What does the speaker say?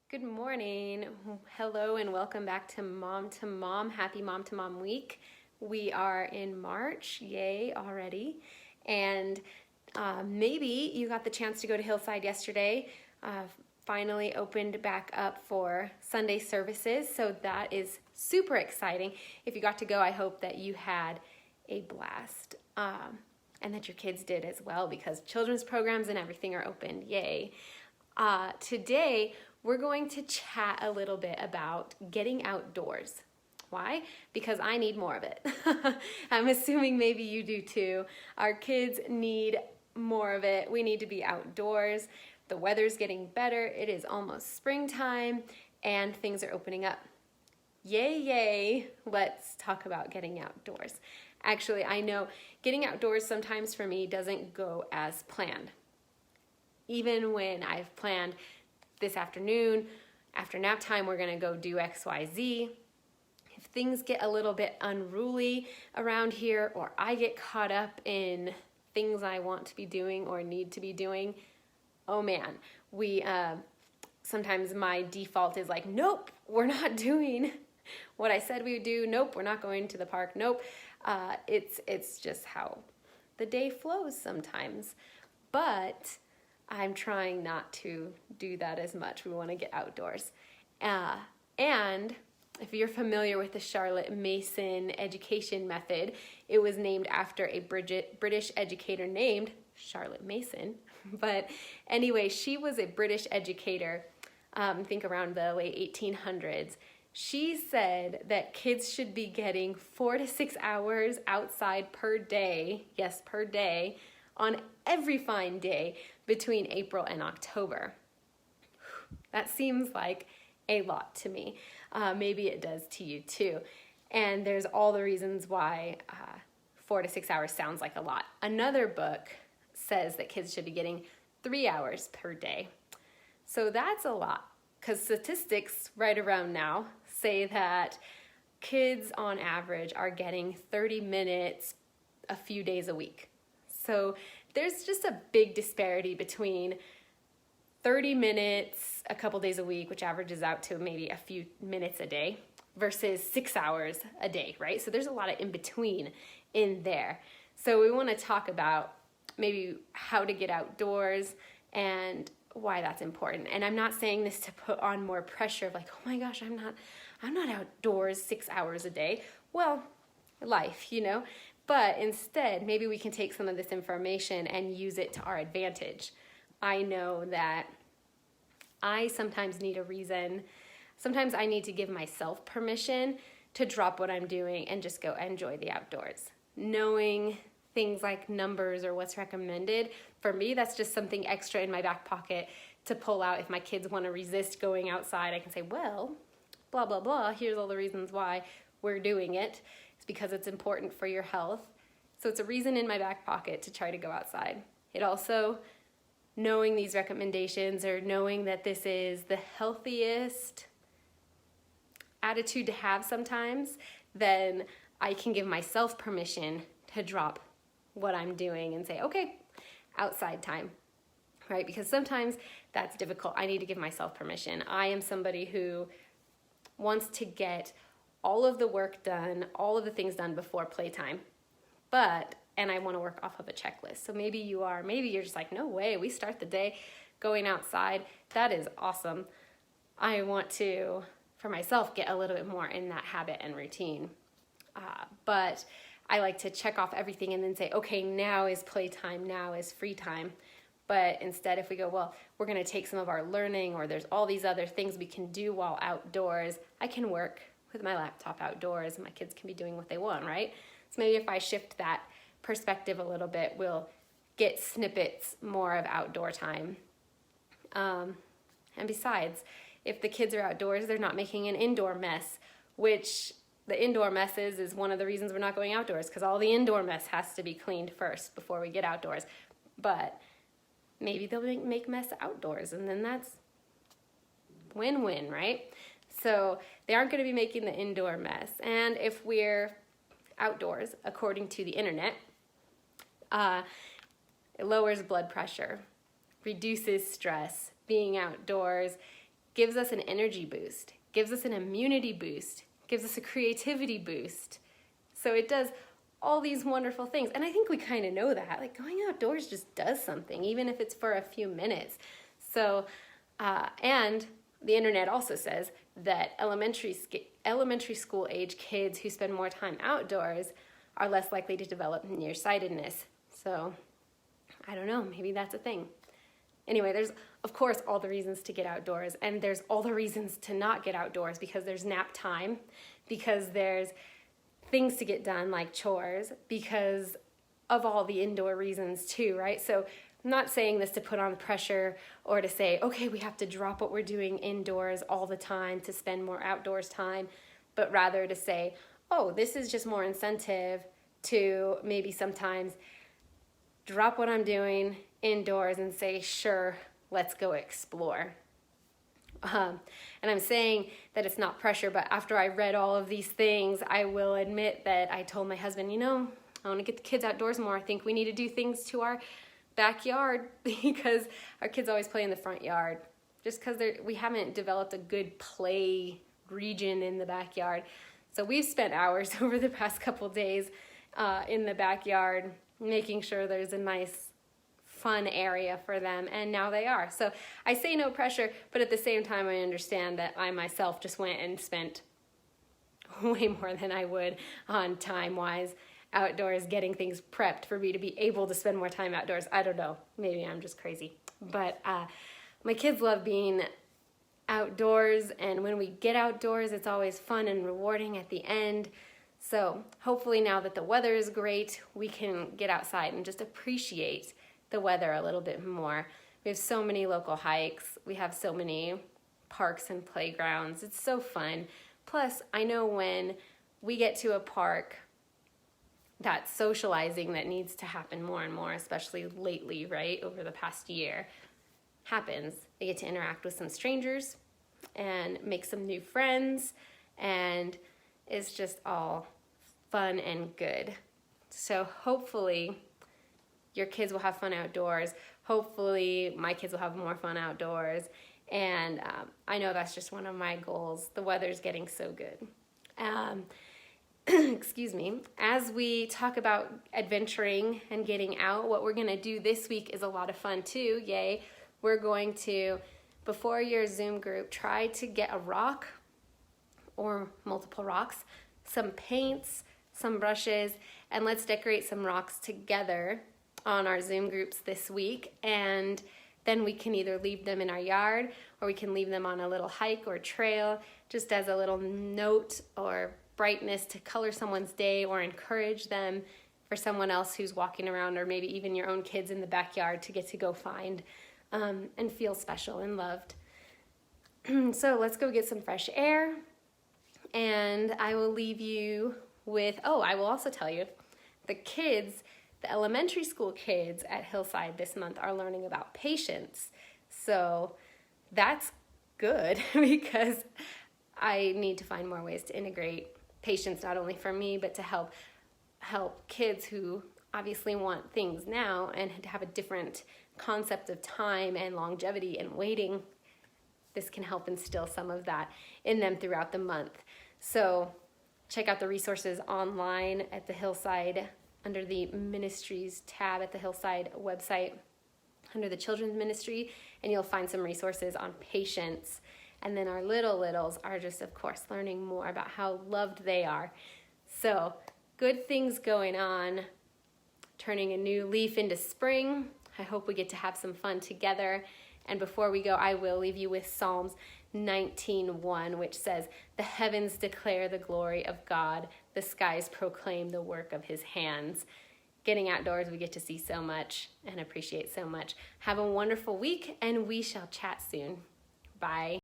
Good morning. Hello and welcome back to Mom to Mom. Happy Mom to Mom week. We are in March, yay already. And maybe you got the chance to go to Hillside yesterday. Finally opened back up for Sunday services, so that is super exciting. If you got to go, I hope that you had a blast. And that your kids did as well, because children's programs and everything are open, yay. Today, we're going to chat a little bit about getting outdoors. Why? Because I need more of it. I'm assuming maybe you do too. Our kids need more of it. We need to be outdoors. The weather's getting better. It is almost springtime and things are opening up. Yay, yay. Let's talk about getting outdoors. Actually, I know getting outdoors sometimes for me doesn't go as planned. Even when I've planned this afternoon, after nap time, we're gonna go do XYZ. If things get a little bit unruly around here, or I get caught up in things I want to be doing or need to be doing, oh man, sometimes my default is like, nope, we're not doing what I said we would do. Nope, we're not going to the park. Nope, it's just how the day flows sometimes. But I'm trying not to do that as much. We want to get outdoors. And if you're familiar with the Charlotte Mason education method, it was named after a British educator named Charlotte Mason. But anyway, she was a British educator, I think around the late 1800s. She said that kids should be getting 4 to 6 hours outside per day, yes, per day, on every fine day between April and October. That seems like a lot to me. Maybe it does to you too. And there's all the reasons why 4 to 6 hours sounds like a lot. Another book says that kids should be getting 3 hours per day. So that's a lot, because statistics right around now say that kids on average are getting 30 minutes a few days a week. So there's just a big disparity between 30 minutes a couple days a week, which averages out to maybe a few minutes a day, versus 6 hours a day, right? So there's a lot of in between in there. So we want to talk about maybe how to get outdoors and why that's important. And I'm not saying this to put on more pressure of like, oh my gosh, I'm not outdoors 6 hours a day. Well, life, But instead, maybe we can take some of this information and use it to our advantage. I know that I sometimes need a reason. Sometimes I need to give myself permission to drop what I'm doing and just go enjoy the outdoors. Knowing things like numbers or what's recommended, for me, that's just something extra in my back pocket to pull out. If my kids want to resist going outside, I can say, well, blah, blah, blah. Here's all the reasons why we're doing it. Because it's important for your health. So it's a reason in my back pocket to try to go outside. It also, knowing these recommendations or knowing that this is the healthiest attitude to have sometimes, then I can give myself permission to drop what I'm doing and say, okay, outside time, right? Because sometimes that's difficult. I need to give myself permission. I am somebody who wants to get all of the work done, all of the things done before playtime. And I want to work off of a checklist. So maybe you're just like, no way, we start the day going outside. That is awesome. I want to, for myself, get a little bit more in that habit and routine. But I like to check off everything and then say, okay, now is playtime, now is free time. But instead, if we go, well, we're going to take some of our learning, or there's all these other things we can do while outdoors, I can work with my laptop outdoors and my kids can be doing what they want, right? So maybe if I shift that perspective a little bit, we'll get snippets more of outdoor time. And besides, if the kids are outdoors, they're not making an indoor mess, which the indoor messes is one of the reasons we're not going outdoors, because all the indoor mess has to be cleaned first before we get outdoors. But maybe they'll make mess outdoors, and then that's win-win, right? So they aren't going to be making the indoor mess. And if we're outdoors, according to the internet, it lowers blood pressure, reduces stress. Being outdoors gives us an energy boost, gives us an immunity boost, gives us a creativity boost. So it does all these wonderful things. And I think we kind of know that. Like, going outdoors just does something, even if it's for a few minutes. So, and the internet also says that elementary school age kids who spend more time outdoors are less likely to develop nearsightedness. So I don't know, maybe that's a thing. Anyway, there's of course all the reasons to get outdoors, and there's all the reasons to not get outdoors, because there's nap time, because there's things to get done like chores, because of all the indoor reasons too, right? So I'm not saying this to put on pressure or to say, okay, we have to drop what we're doing indoors all the time to spend more outdoors time, but rather to say, oh, this is just more incentive to maybe sometimes drop what I'm doing indoors and say, sure, let's go explore. And I'm saying that it's not pressure, but after I read all of these things, I will admit that I told my husband, I want to get the kids outdoors more. I think we need to do things to our backyard, because our kids always play in the front yard, just because we haven't developed a good play region in the backyard. So we've spent hours over the past couple days in the backyard, making sure there's a nice fun area for them, and now they are. So I say no pressure, but at the same time I understand that I myself just went and spent way more than I would on time-wise outdoors getting things prepped for me to be able to spend more time outdoors. I don't know, maybe I'm just crazy. But my kids love being outdoors, and when we get outdoors, it's always fun and rewarding at the end. So hopefully now that the weather is great, we can get outside and just appreciate the weather a little bit more. We have so many local hikes. We have so many parks and playgrounds. It's so fun. Plus, I know when we get to a park, that socializing that needs to happen more and more, especially lately, right, over the past year, happens. They get to interact with some strangers and make some new friends, and it's just all fun and good. So hopefully your kids will have fun outdoors. Hopefully my kids will have more fun outdoors. And I know that's just one of my goals. The weather's getting so good. Excuse me. As we talk about adventuring and getting out, what we're going to do this week is a lot of fun too. Yay. We're going to, before your Zoom group, try to get a rock or multiple rocks, some paints, some brushes, and let's decorate some rocks together on our Zoom groups this week. And then we can either leave them in our yard, or we can leave them on a little hike or trail, just as a little note or brightness to color someone's day or encourage them for someone else who's walking around, or maybe even your own kids in the backyard to get to go find and feel special and loved. So let's go get some fresh air, and I will leave you with, I will also tell you, the elementary school kids at Hillside this month are learning about patience. So that's good, because I need to find more ways to integrate patience, not only for me, but to help kids who obviously want things now and have a different concept of time and longevity and waiting. This can help instill some of that in them throughout the month. So check out the resources online at the Hillside, under the Ministries tab at the Hillside website, under the Children's Ministry, and you'll find some resources on patience. And then our littles are just, of course, learning more about how loved they are. So good things going on, turning a new leaf into spring. I hope we get to have some fun together. And before we go, I will leave you with Psalms 19:1, which says, "The heavens declare the glory of God. The skies proclaim the work of his hands." Getting outdoors, we get to see so much and appreciate so much. Have a wonderful week, and we shall chat soon. Bye.